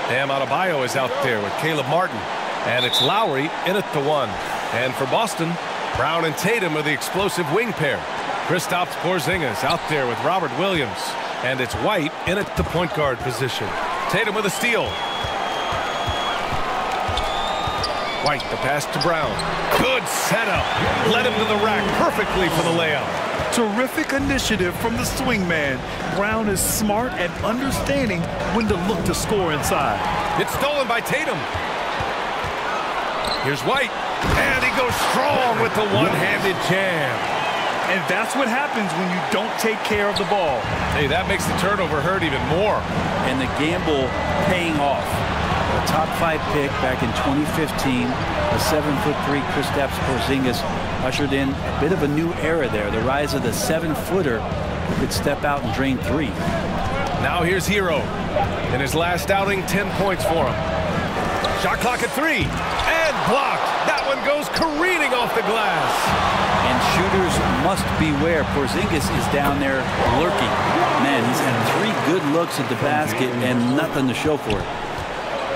Bam Adebayo is out there with Caleb Martin. And it's Lowry in at the 1. And for Boston, Brown and Tatum are the explosive wing pair. Kristaps Porzingis out there with Robert Williams. And it's White in at the point guard position. Tatum with a steal. White, the pass to Brown. Good setup. Led him to the rack perfectly for the layup. Terrific initiative from the swingman. Brown is smart at understanding when to look to score inside. It's stolen by Tatum. Here's White. And he goes strong with the one-handed jam. And that's what happens when you don't take care of the ball. Hey, that makes the turnover hurt even more. And the gamble paying off. A top 5 pick back in 2015. A 7'3" Kristaps Porzingis ushered in a bit of a new era there. The rise of the 7-footer who could step out and drain 3. Now here's Hero. In his last outing, 10 points for him. Shot clock at 3. And blocked. That one goes careening off the glass. And shooters must beware. Porzingis is down there lurking. Man, he's had 3 good looks at the basket and nothing to show for it.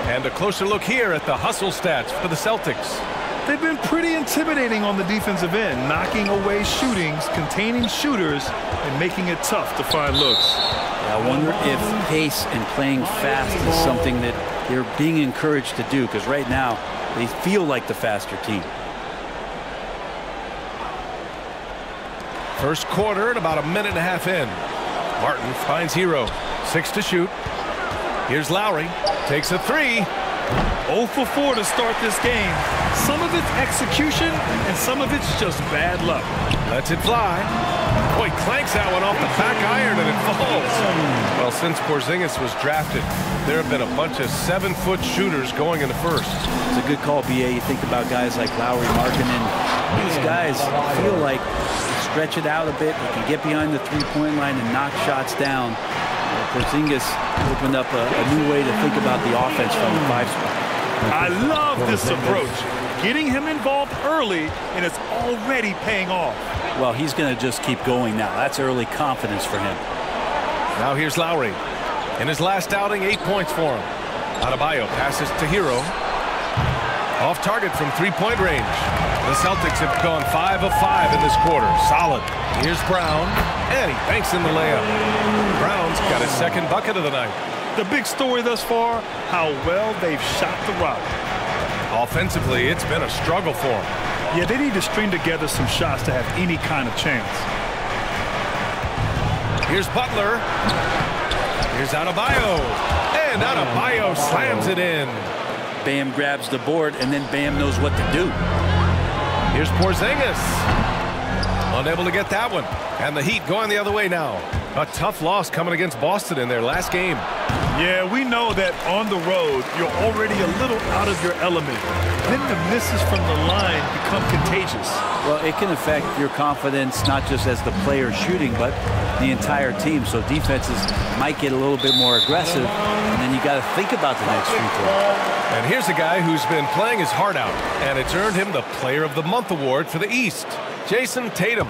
And a closer look here at the hustle stats for the Celtics. They've been pretty intimidating on the defensive end, knocking away shootings, containing shooters, and making it tough to find looks. I wonder if pace and playing fast is something that they're being encouraged to do, because right now they feel like the faster team. First quarter and about a minute and a half in. Martin finds Hero. 6 to shoot. Here's Lowry. Takes a 3. 0 for 4 to start this game. Some of it's execution and some of it's just bad luck. Lets it fly. Boy, clanks that one off the back iron and it falls. Well, since Porzingis was drafted, there have been a bunch of 7-foot shooters going in the first. It's a good call, BA. You think about guys like Lowry, Markkanen. These guys feel like they stretch it out a bit. They can get behind the three-point line and knock shots down. Porzingis opened up a new way to think about the offense from the 5 spot. I love this approach. Getting him involved early, and it's already paying off. Well, he's going to just keep going now. That's early confidence for him. Now here's Lowry. In his last outing, 8 points for him. Adebayo passes to Hero. Off target from three-point range. The Celtics have gone 5 of 5 in this quarter. Solid. Here's Brown, and he banks in the layup. Brown's got his second bucket of the night. The big story thus far, how well they've shot the rock. Offensively, it's been a struggle for them. Yeah, they need to string together some shots to have any kind of chance. Here's Butler. Here's Adebayo. And Adebayo slams it in. Bam grabs the board, and then Bam knows what to do. Here's Porzingis. Unable to get that one. And the Heat going the other way now. A tough loss coming against Boston in their last game. Yeah, we know that on the road, you're already a little out of your element. Then the misses from the line become contagious. Well, it can affect your confidence, not just as the player shooting, but the entire team. So defenses might get a little bit more aggressive, and then you got to think about the next free throw. And here's a guy who's been playing his heart out, and it's earned him the Player of the Month award for the East. Jason Tatum.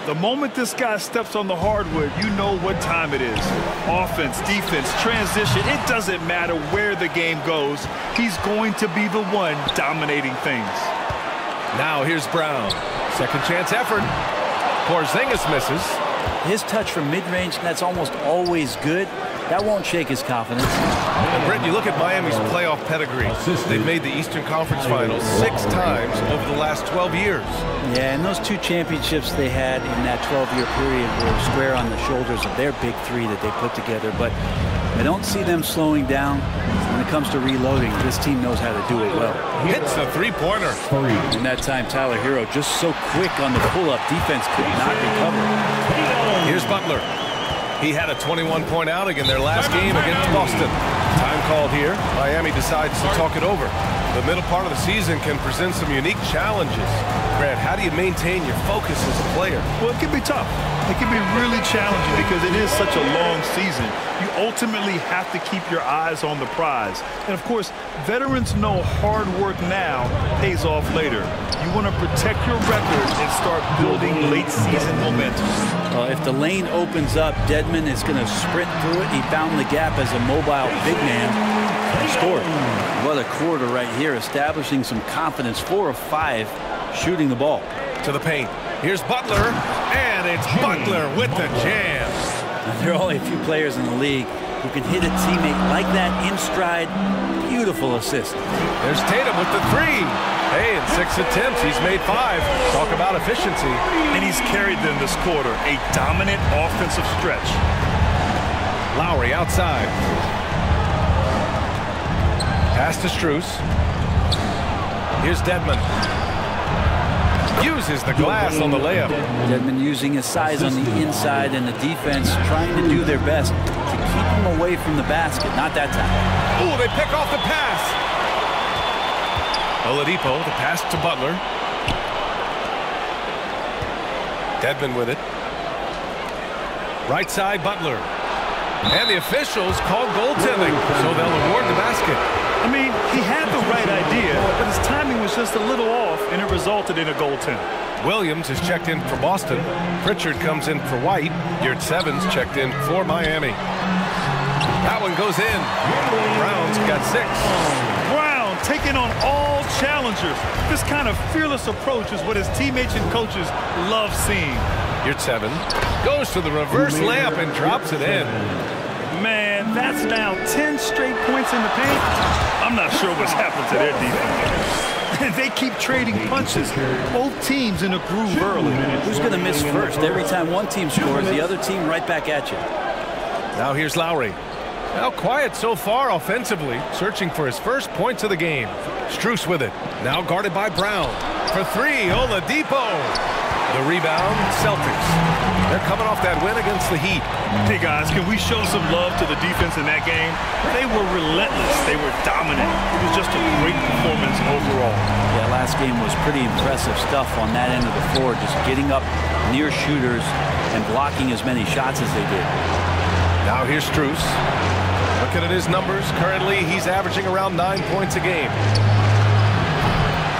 The moment this guy steps on the hardwood, you know what time it is. Offense, defense, transition, it doesn't matter where the game goes. He's going to be the one dominating things. Now here's Brown. Second chance effort. Porzingis misses. His touch from mid-range, that's almost always good. That won't shake his confidence. And Brent, you look at Miami's playoff pedigree. They've made the Eastern Conference Finals 6 times over the last 12 years. Yeah, and those 2 championships they had in that 12-year period were square on the shoulders of their big 3 that they put together. But I don't see them slowing down. When it comes to reloading, this team knows how to do it well. Hits the three-pointer. In that time, Tyler Hero just so quick on the pull-up. Defense could not recover. Here's Butler. He had a 21-point outing in their last game against Boston. Time called here. Miami decides to talk it over. The middle part of the season can present some unique challenges. Grant, how do you maintain your focus as a player? Well, it can be tough. It can be really challenging because it is such a long season. You ultimately have to keep your eyes on the prize. And, of course, veterans know hard work now pays off later. You want to protect your record and start building late-season momentum. If the lane opens up, Dedmon is going to sprint through it. He found the gap as a mobile big man. scored. What a quarter right here, establishing some confidence. 4 of 5 shooting the ball. To the paint. Here's Butler, and it's Butler with the jam. There are only a few players in the league who can hit a teammate like that in stride. Beautiful assist. There's Tatum with the 3. Hey, in 6 attempts, he's made 5. Talk about efficiency. And he's carried them this quarter. A dominant offensive stretch. Lowry outside. Pass to Strus. Here's Dedmon. Uses the glass on the layup. Dedmon using his size on the inside, and the defense trying to do their best to keep him away from the basket. Not that time. Ooh, they pick off the pass. Oladipo, the pass to Butler. Dedmon with it. Right side, Butler. And the officials called goaltending, so they'll award the basket. I mean, he had the right idea, but his timing was just a little off, and it resulted in a goaltend. Williams is checked in for Boston. Pritchard comes in for White. Yurtsevens checked in for Miami. That one goes in. Brown's got 6. Brown taking on all challengers. This kind of fearless approach is what his teammates and coaches love seeing. Yurtsevens goes to the reverse layup and drops it in. Man, that's now 10 straight points in the paint. I'm not sure what's happened to their defense. And they keep trading punches. Both teams in a groove early. Who's going to miss first? Every time one team scores, the other team right back at you. Now here's Lowry. Now quiet so far offensively, searching for his first points of the game. Strus with it. Now guarded by Brown. For 3, Oladipo. The rebound, Celtics. They're coming off that win against the Heat. Hey, guys, can we show some love to the defense in that game? They were relentless. They were dominant. It was just a great performance overall. Yeah, last game was pretty impressive stuff on that end of the floor, just getting up near shooters and blocking as many shots as they did. Now here's Strus. Looking at his numbers, currently he's averaging around 9 points a game.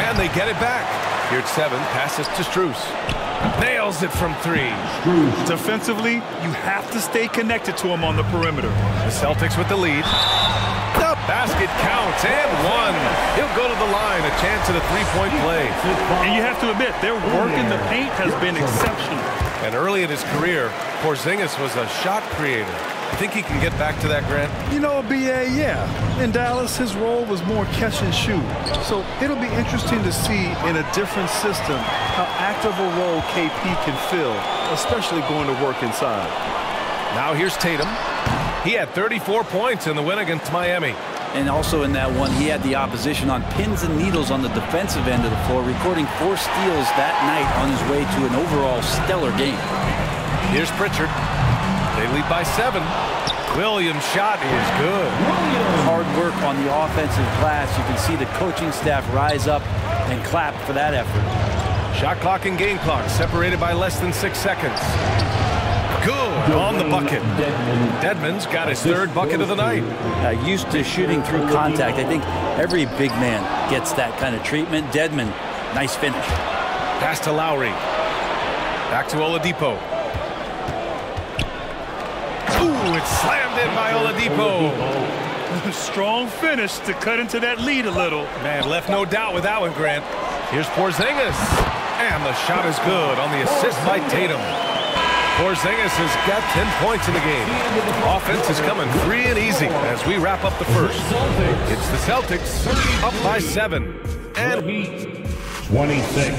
And they get it back. Here's 7, passes to Strus. Nails it from 3. Defensively, you have to stay connected to him on the perimeter. The Celtics with the lead. The basket counts, and 1. He'll go to the line, a chance at a 3-point play. And you have to admit, their work in the paint has been exceptional. And early in his career, Porzingis was a shot creator. You think he can get back to that, Grant? You know, B.A., yeah. In Dallas, his role was more catch and shoot. So it'll be interesting to see in a different system how active a role KP can fill, especially going to work inside. Now here's Tatum. He had 34 points in the win against Miami. And also in that one, he had the opposition on pins and needles on the defensive end of the floor, recording 4 steals that night on his way to an overall stellar game. Here's Pritchard. They lead by 7. Williams' shot is good. Hard work on the offensive glass. You can see the coaching staff rise up and clap for that effort. Shot clock and game clock separated by less than 6 seconds. Good on the bucket. Dedmon's got his 3rd bucket of the night. Used to shooting through contact. I think every big man gets that kind of treatment. Dedmon, nice finish. Pass to Lowry. Back to Oladipo. Ooh, it's slammed in by Oladipo. Strong finish to cut into that lead a little. Man, left no doubt with that one, Grant. Here's Porzingis. And the shot is good on the assist by Tatum. Porzingis has got 10 points in the game. Offense is coming free and easy as we wrap up the first. It's the Celtics up by 7. And 26.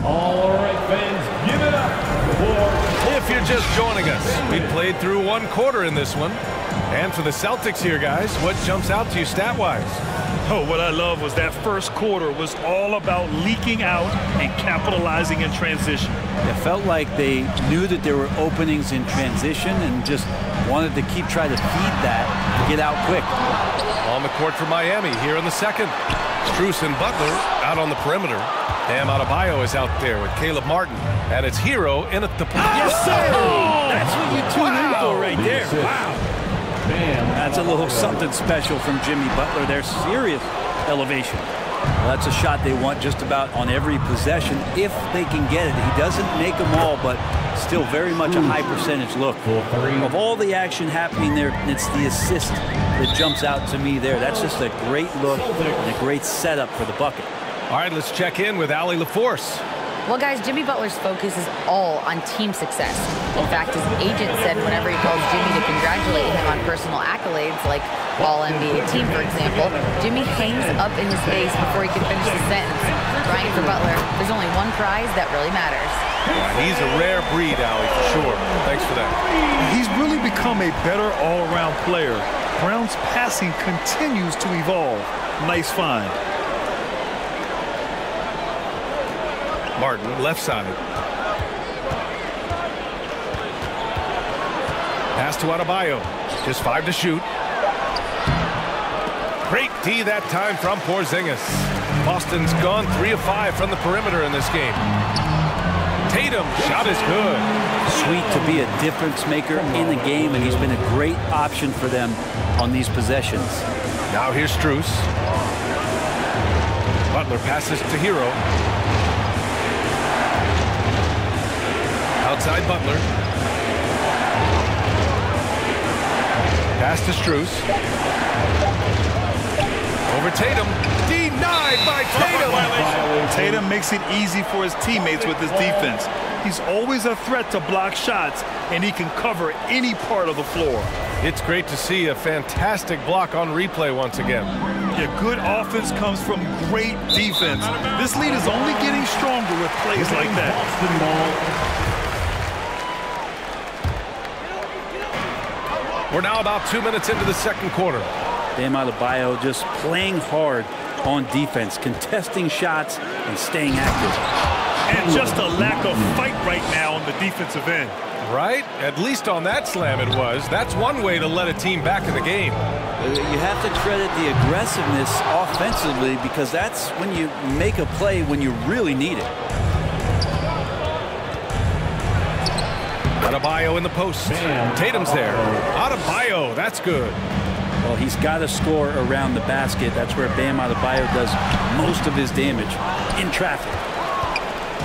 All right, fans, give it up for... If you're just joining us, we played through 1 quarter in this one. And for the Celtics here, guys, what jumps out to you stat-wise? Oh, what I love was that first quarter was all about leaking out and capitalizing in transition. It felt like they knew that there were openings in transition and just wanted to keep trying to feed that to get out quick. On the court for Miami here in the second. Strus and Butler out on the perimeter. Bam Adebayo is out there with Caleb Martin. And it's Hero in at the... Yes, sir! That's what you tune in for right there. Wow. That's a little something special from Jimmy Butler. There's serious elevation. Well, that's a shot they want just about on every possession if they can get it. He doesn't make them all, but still very much a high percentage look. Of all the action happening there, it's the assist that jumps out to me there. That's just a great look and a great setup for the bucket. All right, let's check in with Allie LaForce. Well, guys, Jimmy Butler's focus is all on team success. In fact, his agent said whenever he calls Jimmy to congratulate him on personal accolades, like All-NBA team, for example, Jimmy hangs up in his face before he can finish the sentence. Crying for Butler, there's only one prize that really matters. Yeah, he's a rare breed, Allie, for sure. Thanks for that. He's really become a better all-around player. Brown's passing continues to evolve. Nice find. Martin, left side. Pass to Adebayo. Just 5 to shoot. Great D that time from Porzingis. Boston's gone 3 of 5 from the perimeter in this game. Tatum, shot is good. Sweet to be a difference maker in the game, and he's been a great option for them on these possessions. Now here's Strus. Butler passes to Hero. Outside Butler. Pass to Strus. Over Tatum. Denied by Tatum. Tatum makes it easy for his teammates with his defense. He's always a threat to block shots, and he can cover any part of the floor. It's great to see a fantastic block on replay once again. Yeah, good offense comes from great defense. This lead is only getting stronger with plays like that. We're now about 2 minutes into the second quarter. Bam Adebayo just playing hard on defense, contesting shots and staying active. And just a lack of fight right now on the defensive end. Right? At least on that slam it was. That's one way to let a team back in the game. You have to credit the aggressiveness offensively, because that's when you make a play when you really need it. Adebayo in the post. Tatum's there. Adebayo, that's good. Well, he's got to score around the basket. That's where Bam Adebayo does most of his damage, in traffic.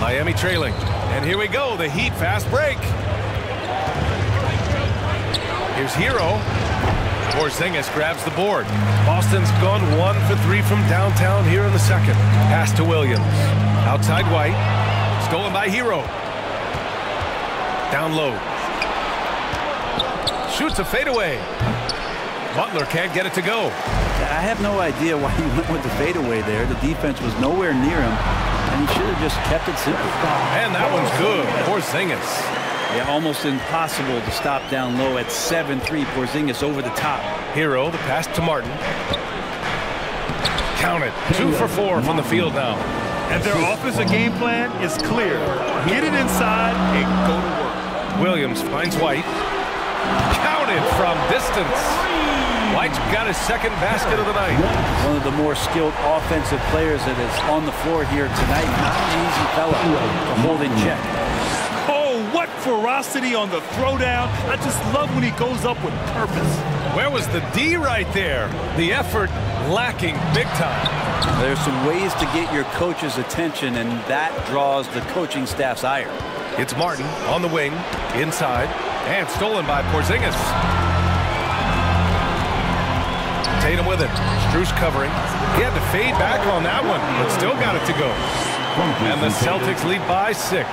Miami trailing. And here we go, the Heat fast break. Here's Hero. Porzingis grabs the board. Boston's gone 1 for 3 from downtown here in the second. Pass to Williams. Outside White. Stolen by Hero. Down low. Shoots a fadeaway. Butler can't get it to go. I have no idea why he went with the fadeaway there. The defense was nowhere near him, and he should have just kept it simple. And that one's good. Porzingis. Yeah, almost impossible to stop down low at 7-3. Porzingis over the top. Hero, the pass to Martin. Count it. 2 for 4 from the field now. And their offensive game plan is clear. Get it inside and go to work. Williams finds White. Counted from distance. White's got his second basket of the night. One of the more skilled offensive players that is on the floor here tonight. Not an easy fella to hold in check. Oh, what ferocity on the throwdown. I just love when he goes up with purpose. Where was the D right there? The effort lacking big time. There's some ways to get your coach's attention, and that draws the coaching staff's ire. It's Martin on the wing, inside, and stolen by Porzingis. Tatum with it. Strus covering. He had to fade back on that one, but still got it to go. And the Celtics lead by 6.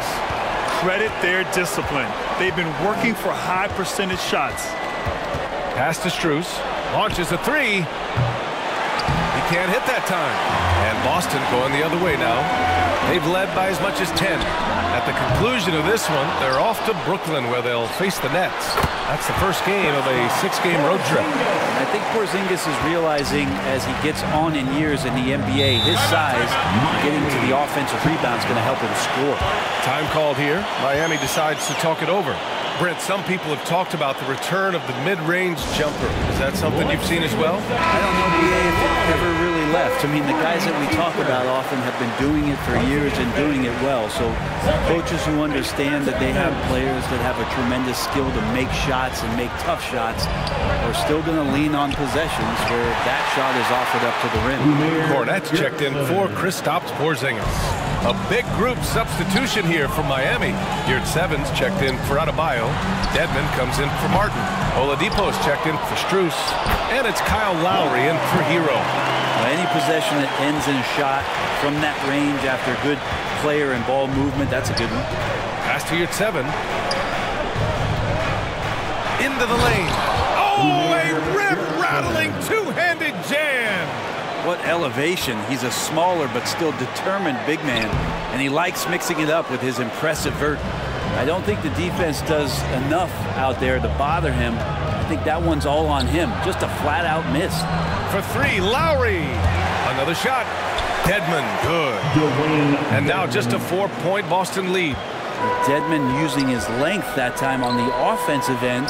Credit their discipline. They've been working for high percentage shots. Pass to Strus. Launches a 3. He can't hit that time. And Boston going the other way now. They've led by as much as 10. At the conclusion of this one, they're off to Brooklyn, where they'll face the Nets. That's the first game of a 6-game road trip. I think Porzingis is realizing as he gets on in years in the NBA, his size, getting to the offensive rebound is going to help him score. Time called here. Miami decides to talk it over. Brent, some people have talked about the return of the mid-range jumper. Is that something you've seen as well? I don't know, BA, if it ever really left. I mean, the guys that we talk about often have been doing it for years and doing it well. So coaches who understand that they have players that have a tremendous skill to make shots and make tough shots are still going to lean on possessions where that shot is offered up to the rim. Cornette's checked in for Kristaps Porzingis. A big group substitution here from Miami. Here at 7's checked in for Adebayo. Dedmon comes in for Martin. Oladipo's checked in for Strus. And it's Kyle Lowry in for Hero. Any possession that ends in a shot from that range after good player and ball movement, that's a good one. Pass to your 7. Into the lane. Oh, a rip-rattling two-handed jam. What elevation. He's a smaller but still determined big man, and he likes mixing it up with his impressive vert. I don't think the defense does enough out there to bother him. I think that one's all on him. Just a flat-out miss. For 3, Lowry. Another shot. Dedmon, good. And now just a 4-point Boston lead. Dedmon using his length that time on the offensive end.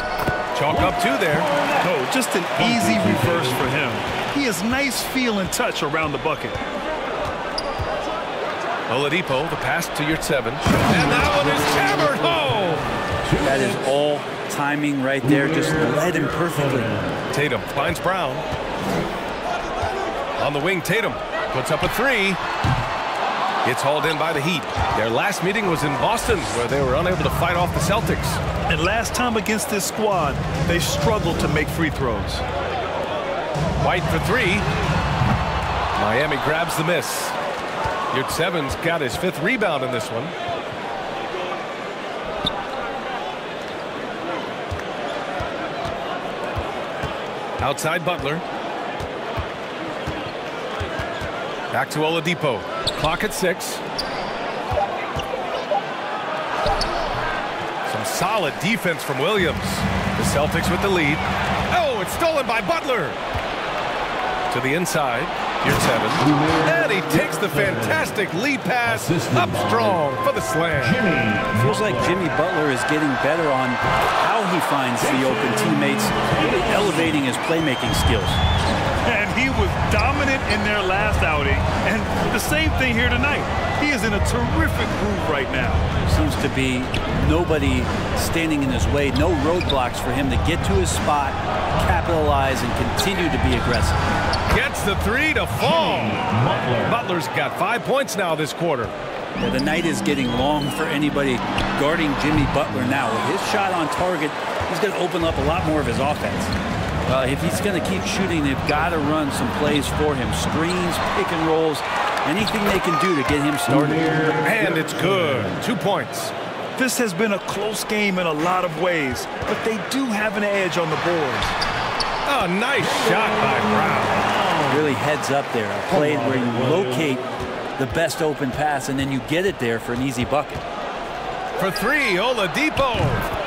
Chalk up 2 there. No, just an easy reverse for him. He has nice feel and touch around the bucket. Oladipo, the pass to your 7. And that one is hammered home. That is all timing right there. Just led him perfectly. Tatum finds Brown. On the wing, Tatum puts up a 3. It's hauled in by the Heat. Their last meeting was in Boston, where they were unable to fight off the Celtics. And last time against this squad, they struggled to make free throws. White for 3. Miami grabs the miss. Your 7's got his 5th rebound in this one. Outside Butler. Back to Oladipo. Clock at 6. Some solid defense from Williams. The Celtics with the lead. Oh, it's stolen by Butler. To the inside. Your 7. And he takes the fantastic lead pass up strong for the slam. Feels like Jimmy Butler is getting better on how he finds the open teammates, really elevating his playmaking skills. And he was dominant in their last outing. And the same thing here tonight. He is in a terrific groove right now. Seems to be nobody standing in his way. No roadblocks for him to get to his spot, capitalize, and continue to be aggressive. Gets the 3 to fall. Butler's got 5 points now this quarter. Yeah, the night is getting long for anybody guarding Jimmy Butler now. With his shot on target, he's going to open up a lot more of his offense. If he's going to keep shooting, they've got to run some plays for him. Screens, pick and rolls, anything they can do to get him started. And it's good. 2 points. This has been a close game in a lot of ways, but they do have an edge on the boards. Oh, nice shot by Brown. Really heads up there. A play where you locate the best open pass and then you get it there for an easy bucket. For 3, Oladipo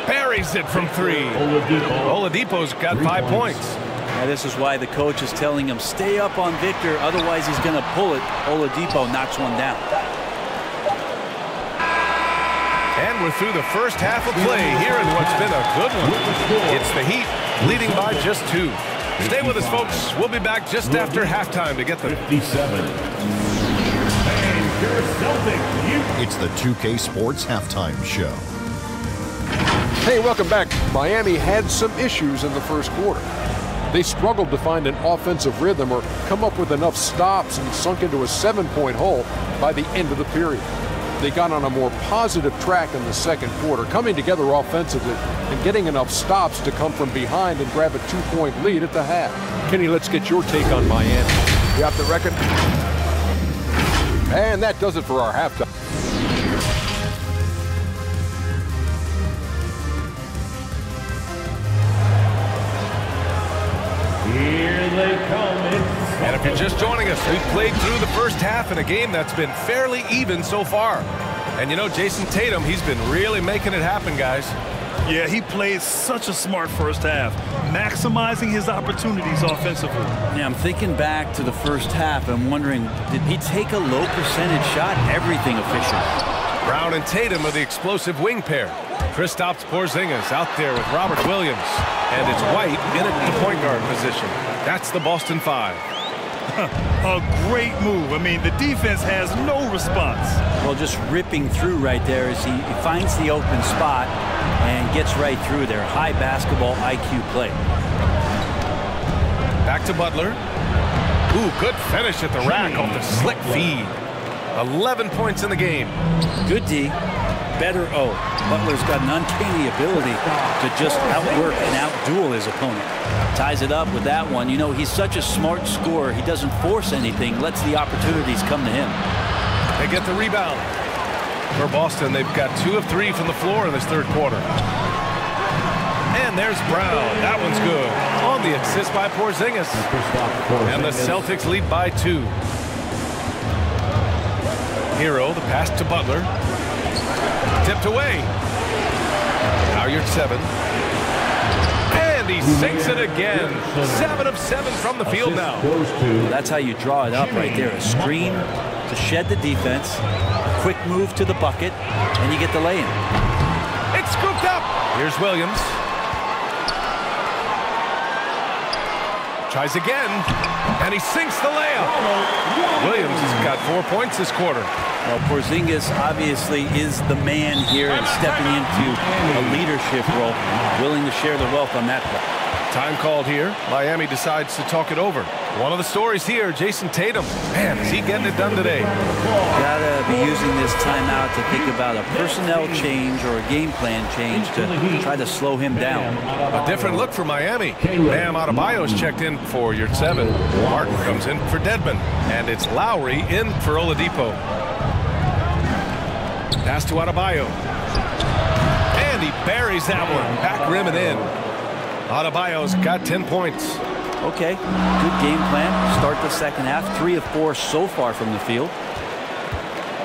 buries it from 3. Oladipo's got 5 points. Now this is why the coach is telling him stay up on Victor, otherwise he's going to pull it. Oladipo knocks one down. And we're through the first half of play here in what's been a good one. It's the Heat leading by just 2. Stay with us, folks. We'll be back just after halftime to get the 57. It's the 2K Sports Halftime Show. Hey, welcome back. Miami had some issues in the first quarter. They struggled to find an offensive rhythm or come up with enough stops and sunk into a 7-point hole by the end of the period. They got on a more positive track in the second quarter, coming together offensively and getting enough stops to come from behind and grab a 2-point lead at the half. Kenny, let's get your take on Miami. You got the record? And that does it for our halftime. Here they come. And if you're just joining us, we've played through the first half in a game that's been fairly even so far. And you know, Jason Tatum, he's been really making it happen, guys. Yeah, he played such a smart first half, maximizing his opportunities offensively. Yeah, I'm thinking back to the first half. I'm wondering, did he take a low percentage shot? Everything efficient. Brown and Tatum are the explosive wing pair. Kristaps Porzingis out there with Robert Williams. And it's White in at the point guard position. That's the Boston 5. A great move. I mean, the defense has no response. Well, just ripping through right there as he finds the open spot and gets right through there. High basketball IQ play. Back to Butler. Ooh, good finish at the rack off the slick feed. 11 points in the game. Good D. Better O. Butler's got an uncanny ability to just outwork and outduel his opponent. Ties it up with that one. You know, he's such a smart scorer. He doesn't force anything, lets the opportunities come to him. They get the rebound. For Boston, they've got 2 of 3 from the floor in this third quarter. And there's Brown. That one's good. On the assist by Porzingis. And the Celtics lead by 2. Hero, the pass to Butler. Tipped away. Now you're 7. And he sinks it again. 7 of 7 from the field now. That's how you draw it up right there. A screen to shed the defense. A quick move to the bucket. And you get the lay-in. It's scooped up. Here's Williams. Tries again. And he sinks the layup. Williams has got 4 points this quarter. Well, Porzingis obviously is the man here and stepping into a leadership role, willing to share the wealth on that play. Time called here. Miami decides to talk it over. One of the stories here, Jason Tatum. Man, is he getting it done today? Gotta be using this timeout to think about a personnel change or a game plan change to try to slow him down. A different look for Miami. Bam Adebayo's checked in for your 7. Martin comes in for Dedmon. And it's Lowry in for Oladipo. Pass to Adebayo. And he buries that one. Back rim and in. Adebayo's got 10 points. Okay, good game plan. Start the second half. 3 of 4 so far from the field.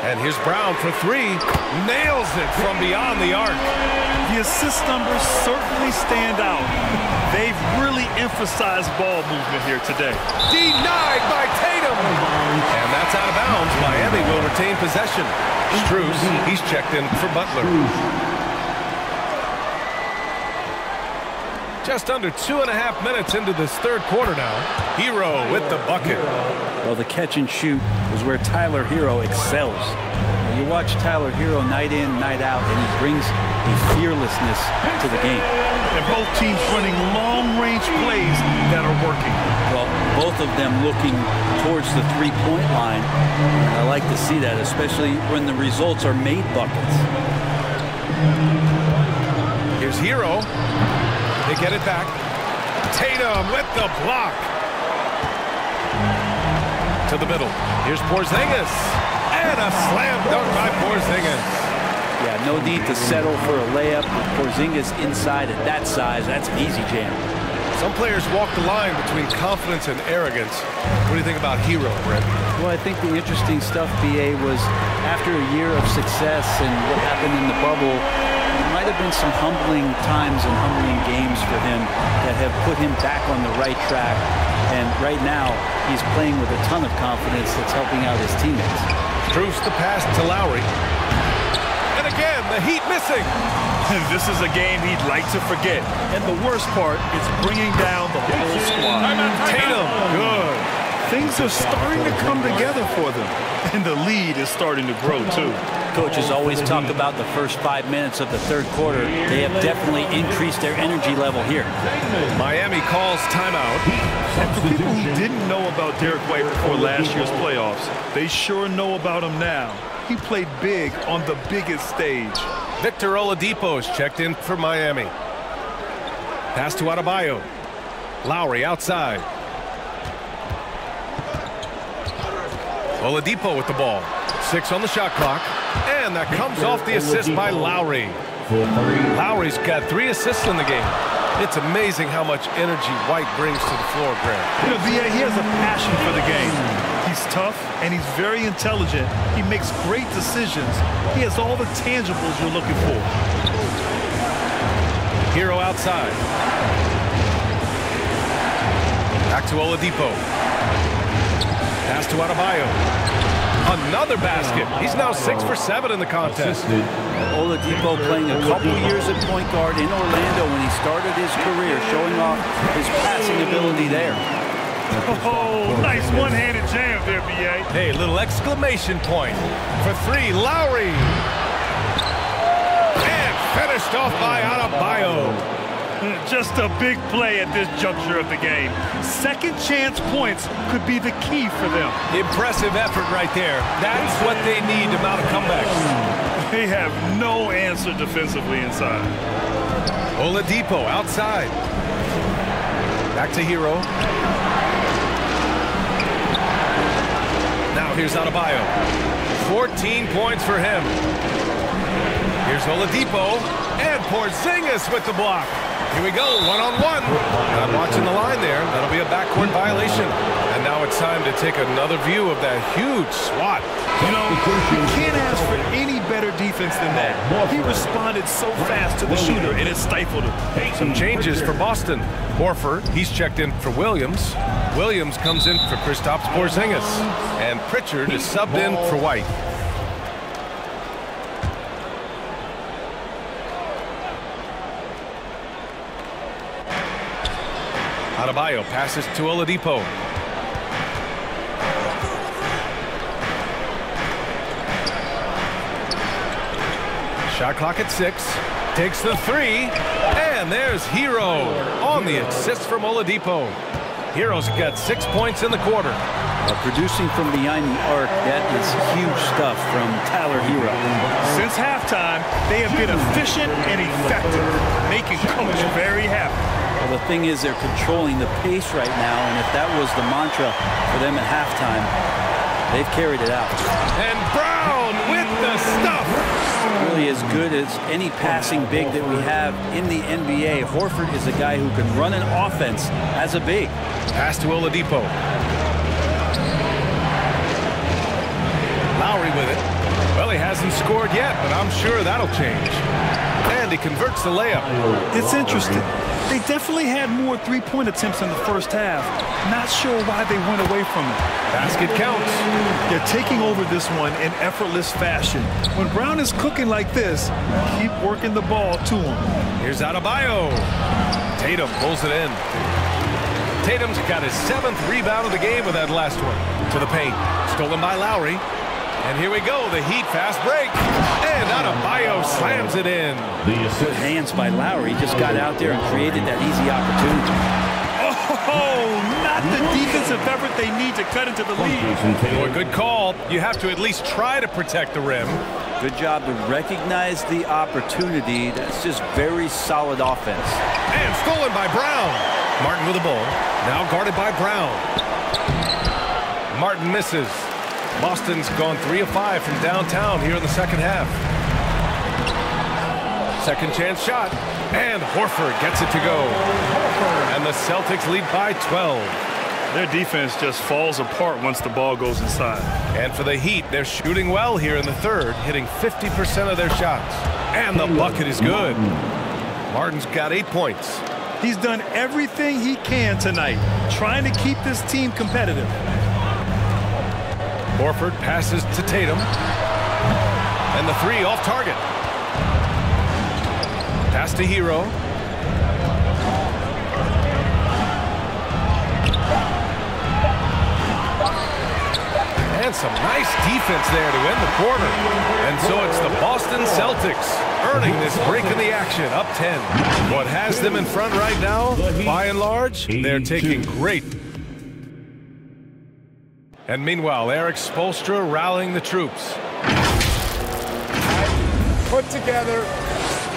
And here's Brown for 3. Nails it from beyond the arc. The assist numbers certainly stand out. They've really emphasized ball movement here today. Denied by Tatum. And that's out of bounds. Miami will retain possession. Strus, he's checked in for Butler. Just under 2.5 minutes into this third quarter now. Hero with the bucket. Well, the catch and shoot is where Tyler Hero excels. You watch Tyler Hero night in, night out, and he brings a fearlessness to the game. And both teams running long-range plays that are working. Well, both of them looking towards the three-point line. And I like to see that, especially when the results are made buckets. Here's Hero. They get it back. Tatum with the block. To the middle. Here's Porzingis. And a slam dunk by Porzingis. Yeah, no need to settle for a layup. With Porzingis inside at that size, that's an easy jam. Some players walk the line between confidence and arrogance. What do you think about Hero, Brett? Well, I think the interesting stuff, BA, was after a year of success and what happened in the bubble, there might have been some humbling times and humbling games for him that have put him back on the right track. And right now, he's playing with a ton of confidence that's helping out his teammates. Strus the pass to Lowry. And again, the Heat missing. This is a game he'd like to forget. And the worst part is bringing down the whole squad. Tatum, good. Things are starting to come together for them. And the lead is starting to grow, too. Coaches always talk about the first 5 minutes of the third quarter. They have definitely increased their energy level here. Miami calls timeout. And for people who didn't know about Derek White before last year's playoffs, they sure know about him now. He played big on the biggest stage. Victor Oladipo is checked in for Miami. Pass to Adebayo. Lowry outside. Oladipo with the ball. 6 on the shot clock. And that comes off the assist by Lowry. Lowry's got 3 assists in the game. It's amazing how much energy White brings to the floor, Grant. You know, VA, he has a passion for the game. He's tough, and he's very intelligent. He makes great decisions. He has all the tangibles you're looking for. Hero outside. Back to Oladipo. Pass to Adebayo. Another basket. He's now 6 for 7 in the contest. Oladipo playing a couple years at point guard in Orlando when he started his career, showing off his passing ability there. Oh, nice one-handed jam there, B.A. Hey, little exclamation point. For 3, Lowry. And finished off by Adebayo. Just a big play at this juncture of the game. Second chance points could be the key for them. Impressive effort right there. That's what they need to mount a comeback. They have no answer defensively inside. Oladipo outside. Back to Hero. Now here's Adebayo. 14 points for him. Here's Oladipo. And Porzingis with the block. Here we go, one-on-one. Not watching the line there. That'll be a backcourt violation. And now it's time to take another view of that huge swat. You know, you can't ask for any better defense than that. He responded so fast to the shooter, and it stifled him. Some changes for Boston. Horford, he's checked in for Williams. Williams comes in for Kristaps Porzingis. And Pritchard is subbed in for White. Adebayo passes to Oladipo. Shot clock at 6. Takes the 3. And there's Hero on the assist from Oladipo. Hero's got 6 points in the quarter. Producing from behind the arc, that is huge stuff from Tyler Hero. Since halftime, they have been efficient and effective, making Coach very happy. Well, the thing is, they're controlling the pace right now, and if that was the mantra for them at halftime, they've carried it out. And Brown with the stuff. Really as good as any passing big that we have in the NBA. Horford is a guy who can run an offense as a big. Pass to Oladipo. Lowry with it. Well, he hasn't scored yet, but I'm sure that'll change. And he converts the layup. It's interesting. They definitely had more three-point attempts in the first half. Not sure why they went away from it. Basket counts. They're taking over this one in effortless fashion. When Brown is cooking like this, keep working the ball to him. Here's Adebayo. Tatum pulls it in. Tatum's got his 7th rebound of the game with that last one. To the paint. Stolen by Lowry. And here we go, the Heat fast break. And Adebayo slams it in. Good hands by Lowry. Just got out there and created that easy opportunity. Oh, not the defensive effort they need to cut into the lead. Well, good call. You have to at least try to protect the rim. Good job to recognize the opportunity. That's just very solid offense. And stolen by Brown. Martin with the ball. Now guarded by Brown. Martin misses. Boston's gone 3 of 5 from downtown here in the second half. Second chance shot. And Horford gets it to go. And the Celtics lead by 12. Their defense just falls apart once the ball goes inside. And for the Heat, they're shooting well here in the third, hitting 50% of their shots. And the bucket is good. Martin's got 8 points. He's done everything he can tonight, trying to keep this team competitive. Horford passes to Tatum. And the 3 off target. Pass to Hero. And some nice defense there to end the quarter. And so it's the Boston Celtics earning this break in the action, up 10. What has them in front right now, by and large, they're taking great. And meanwhile, Eric Spoelstra rallying the troops. Put together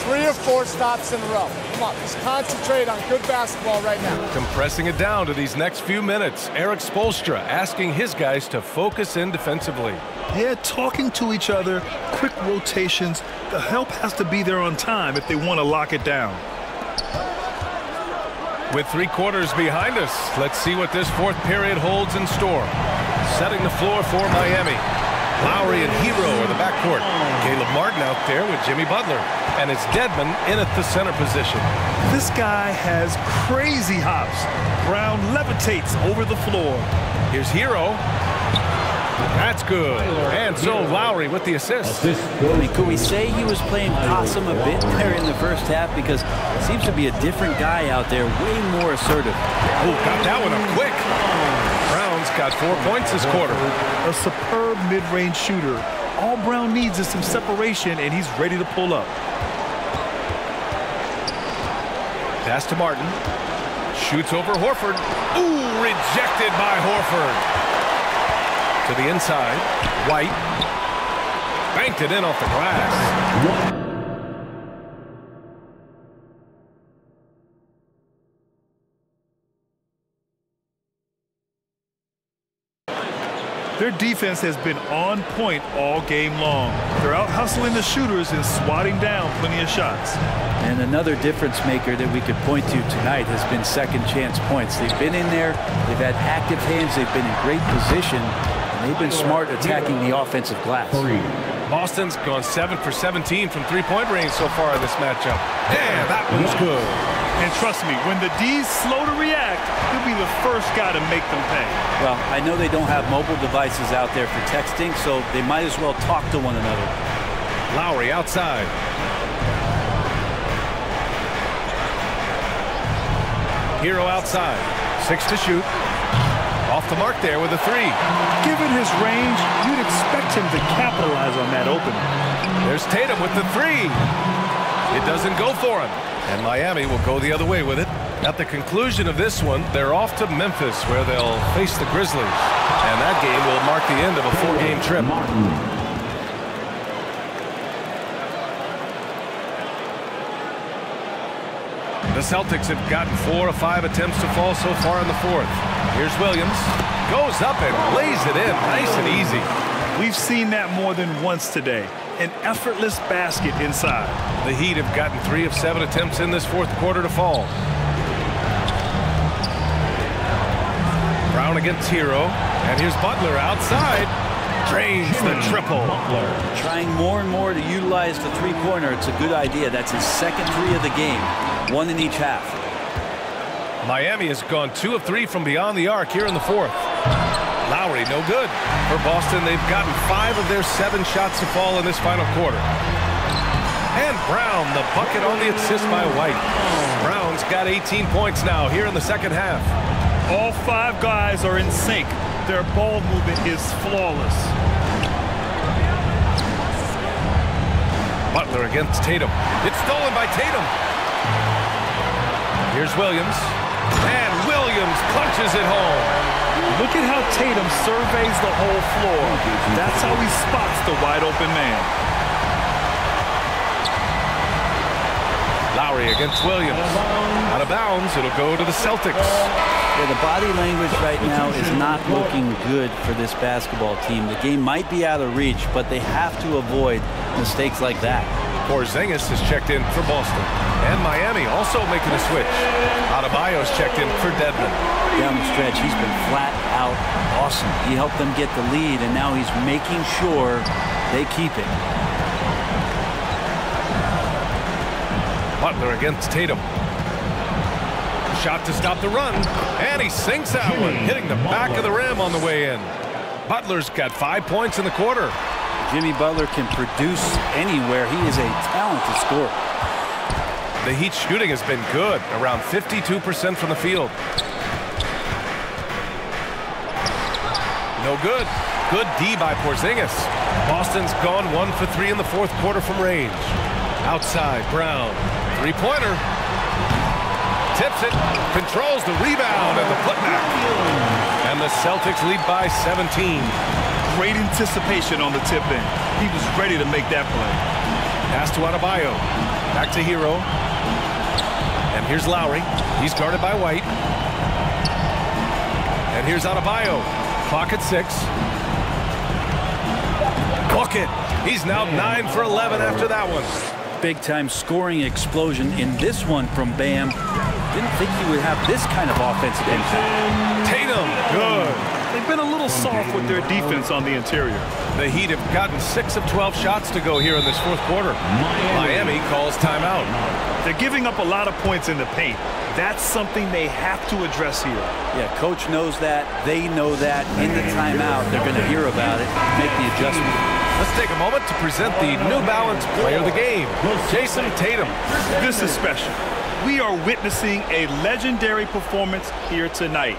3 or 4 stops in a row. Come on, just concentrate on good basketball right now. Compressing it down to these next few minutes, Eric Spoelstra asking his guys to focus in defensively. Yeah, talking to each other, quick rotations. The help has to be there on time if they want to lock it down. With 3 quarters behind us, let's see what this 4th period holds in store. Setting the floor for Miami. Lowry and Hero are the backcourt. Caleb Martin out there with Jimmy Butler. And it's Dedmon in at the center position. This guy has crazy hops. Brown levitates over the floor. Here's Hero. That's good. And so Lowry with the assist. I mean, could we say he was playing possum a bit there in the first half? Because it seems to be a different guy out there, way more assertive. Oh, got that one up quick. Brown's got 4 points this quarter. A superb mid-range shooter. All Brown needs is some separation, and he's ready to pull up. Pass to Martin. Shoots over Horford. Ooh, rejected by Horford. To the inside. White. Banked it in off the glass. Their defense has been on point all game long. They're out hustling the shooters and swatting down plenty of shots. And another difference maker that we could point to tonight has been second chance points. They've been in there, they've had active hands, they've been in great position, and they've been smart attacking the offensive glass. Boston's gone 7 for 17 from three-point range so far in this matchup. And that one's good. And trust me, when the D's slow to react, he'll be the first guy to make them pay. Well, I know they don't have mobile devices out there for texting, so they might as well talk to one another. Lowry outside. Hero outside. 6 to shoot. Off the mark there with a 3. Given his range, you'd expect him to capitalize on that opening. There's Tatum with the 3. It doesn't go for him. And Miami will go the other way with it. At the conclusion of this one, they're off to Memphis, where they'll face the Grizzlies. And that game will mark the end of a 4-game trip. The Celtics have gotten 4 of 5 attempts to fall so far in the fourth. Here's Williams. Goes up and lays it in. Nice and easy. We've seen that more than once today. An effortless basket inside. The Heat have gotten 3 of 7 attempts in this fourth quarter to fall. Brown against Hero. And here's Butler outside. Drains the triple. Trying more and more to utilize the three-pointer. It's a good idea. That's his second 3 of the game. 1 in each half. Miami has gone 2 of 3 from beyond the arc here in the fourth. Lowry, no good. For Boston, they've gotten 5 of their 7 shots to fall in this final quarter. And Brown, the bucket on the assist by White. Brown's got 18 points now here in the second half. All 5 guys are in sync. Their ball movement is flawless. Butler against Tatum. It's stolen by Tatum. Here's Williams. And Williams punches it home. Look at how Tatum surveys the whole floor. That's how he spots the wide open man. Lowry against Williams. Out of bounds, it'll go to the Celtics. Yeah, the body language right now is not looking good for this basketball team. The game might be out of reach, but they have to avoid mistakes like that. Porzingis has checked in for Boston. And Miami also making a switch. Adebayo's checked in for Dedmon. Down the stretch, he's been flat out awesome. He helped them get the lead, and now he's making sure they keep it. Butler against Tatum. Shot to stop the run, and he sinks that one, hitting the back of the rim on the way in. Butler's got 5 points in the quarter. Jimmy Butler can produce anywhere. He is a talented scorer. The Heat shooting has been good, around 52% from the field. No good. Good D by Porzingis. Boston's gone 1 for 3 in the fourth quarter from range. Outside, Brown. Three-pointer. Tips it. Controls the rebound and the putback. And the Celtics lead by 17. Great anticipation on the tip-in. He was ready to make that play. Pass to Adebayo. Back to Hero. And here's Lowry. He's guarded by White. And here's Adebayo. Clock at 6. Bucket. He's now 9 for 11 after that one. Big-time scoring explosion in this one from Bam. Didn't think he would have this kind of offensive impact. Tatum, good. They've been a little soft with their defense on the interior. The Heat have gotten 6 of 12 shots to go here in this fourth quarter. Miami calls timeout. They're giving up a lot of points in the paint. That's something they have to address here. Yeah, coach knows that. They know that. In the timeout, they're going to hear about it, make the adjustment. Let's take a moment to present the New Balance Player of the Game, Jason Tatum. This is special. We are witnessing a legendary performance here tonight.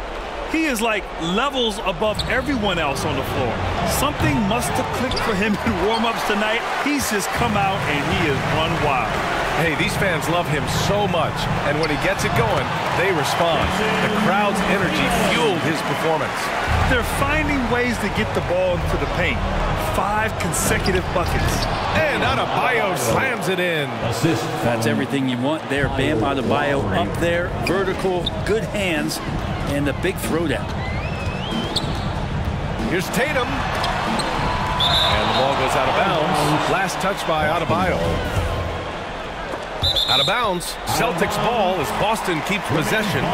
He is like levels above everyone else on the floor. Something must have clicked for him in warm-ups tonight. He's just come out and he has run wild. Hey, these fans love him so much, and when he gets it going, they respond. The crowd's energy fueled his performance. They're finding ways to get the ball into the paint. 5 consecutive buckets. And Adebayo slams it in. That's everything you want there. Bam Adebayo up there, vertical, good hands, and the big throwdown. Here's Tatum. And the ball goes out of bounds. Last touch by Adebayo. Out of bounds. Celtics ball as Boston keeps possession.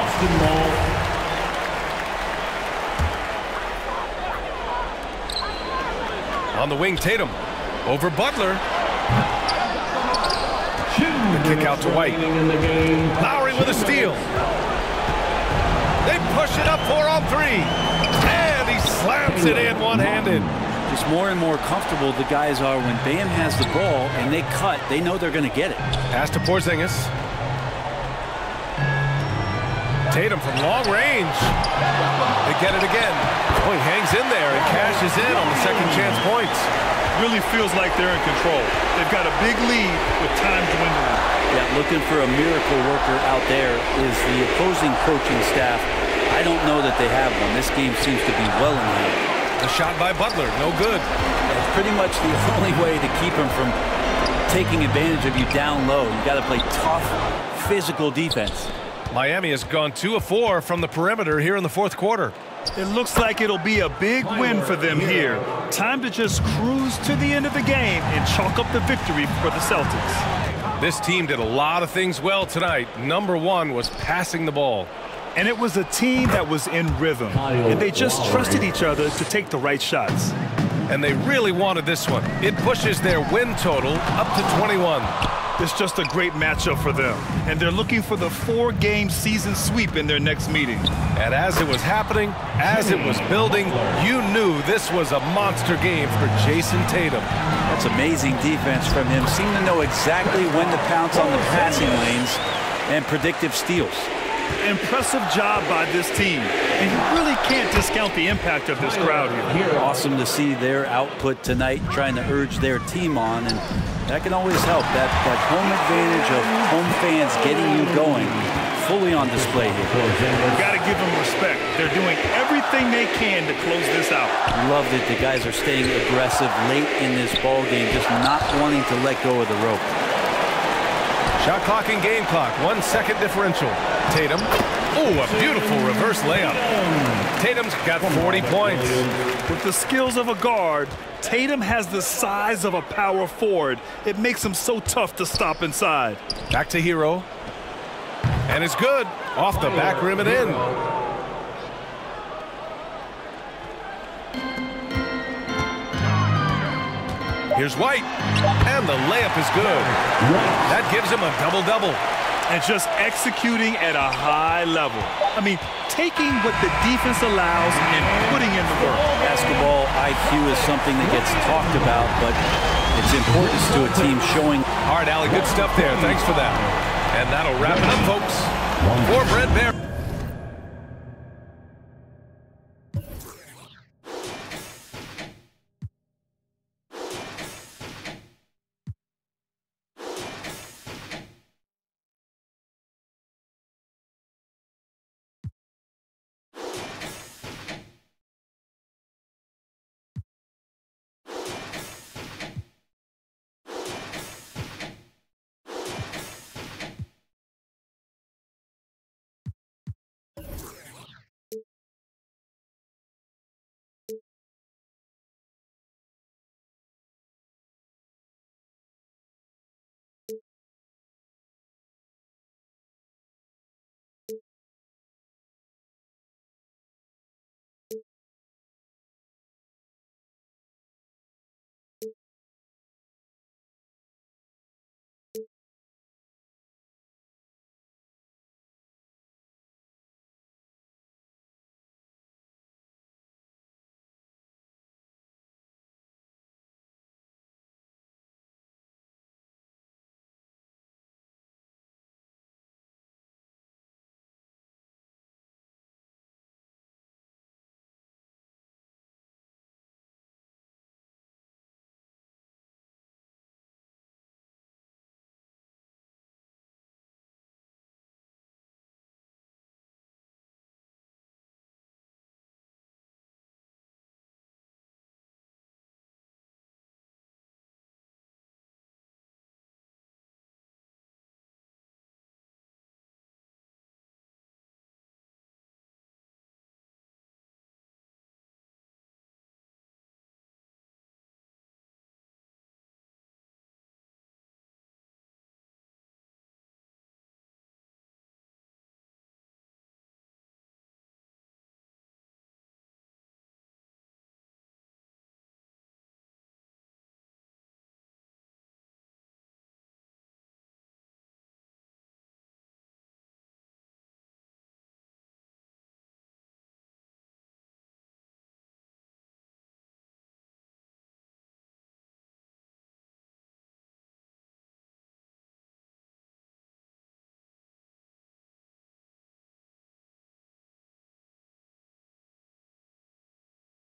On the wing, Tatum. Over Butler. The kick out to White. Lowry with a steal. They push it up 4-on-3. And he slams it in one-handed. Just more and more comfortable the guys are when Bam has the ball and they cut. They know they're going to get it. Pass to Porzingis. Tatum from long range. They get it again. Oh, he hangs in there and cashes in on the second chance points. Really feels like they're in control. They've got a big lead with time dwindling. Yeah, looking for a miracle worker out there is the opposing coaching staff. I don't know that they have one. This game seems to be well in hand. The shot by Butler, no good. It's pretty much the only way to keep him from taking advantage of you down low. You got to play tough, physical defense. Miami has gone 2 of 4 from the perimeter here in the fourth quarter. It looks like it'll be a big win for them here. Time to just cruise to the end of the game and chalk up the victory for the Celtics. This team did a lot of things well tonight. Number 1 was passing the ball. And it was a team that was in rhythm. And they just trusted each other to take the right shots. And they really wanted this one. It pushes their win total up to 21. It's just a great matchup for them. And they're looking for the 4-game season sweep in their next meeting. And as it was happening, as it was building, you knew this was a monster game for Jason Tatum. That's amazing defense from him. Seemed to know exactly when to pounce on the passing lanes and predictive steals. Impressive job by this team. And you really can't discount the impact of this crowd here. Awesome to see their output tonight, trying to urge their team on, and that can always help. That home advantage of home fans getting you going, fully on display here. You've got to give them respect. They're doing everything they can to close this out. Loved it. The guys are staying aggressive late in this ball game, just not wanting to let go of the rope. Shot clock and game clock, 1 second differential. Tatum. Oh, a beautiful reverse layup. Tatum's got 40 points. With the skills of a guard, Tatum has the size of a power forward. It makes him so tough to stop inside. Back to Hero. And it's good. Off the back rim and in. Here's White. And the layup is good. That gives him a double-double. And just executing at a high level. I mean, taking what the defense allows and putting in the work. Basketball IQ is something that gets talked about, but its importance to a team showing. All right, Allie, good stuff there. Thanks for that. And that'll wrap it up, folks. For Brent Bear.